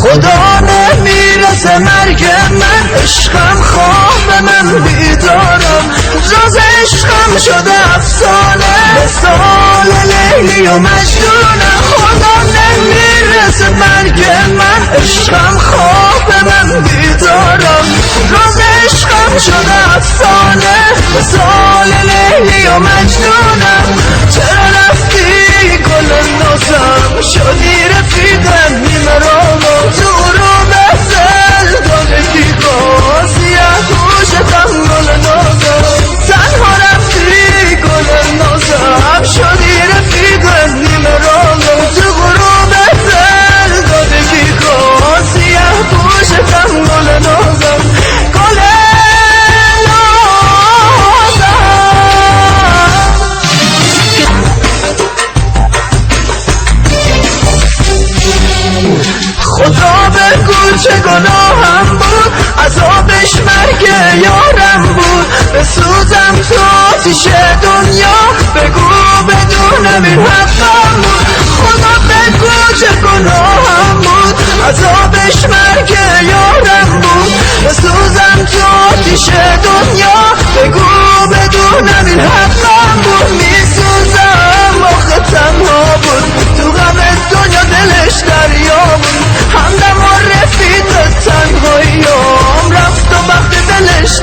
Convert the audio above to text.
خدا نمیرسه مرگ من، عشقم خواب من بیدارم، راز عشقم شده افسانه، مثال لیلی و مجنونم. خدا نمیرسه مرگ من، عشقم خواب من بیدارم، راز عشقم شده افسانه، مثال لیلی و مجنونم. چرا رفتی گل نازم، شدی رفیقم نیمرام، تو رو مثل دانگی با سیاه گوشتم گل نازم. تنها رفتی گل نازم، شدی رفیقم نیمرام، تو رو مثل دانگی با سیاه گوشتم گل نازم. گل خدا بگو چه گناهم بود، عذابش مرگ یارم بود، بسوزم تو آتیش دنیا، بگو بدونم این حقم بود. خدا بگو چه گناهم بود، عذابش مرگ یارم بود، بسوزم تو آتیش دنیا، بگو بدونم این حقم بود. میسوزم آخه تنها بود، تو غم دنیا دلش دریا بود، همدم و رفیق تنهاییام رفت و وقت دلش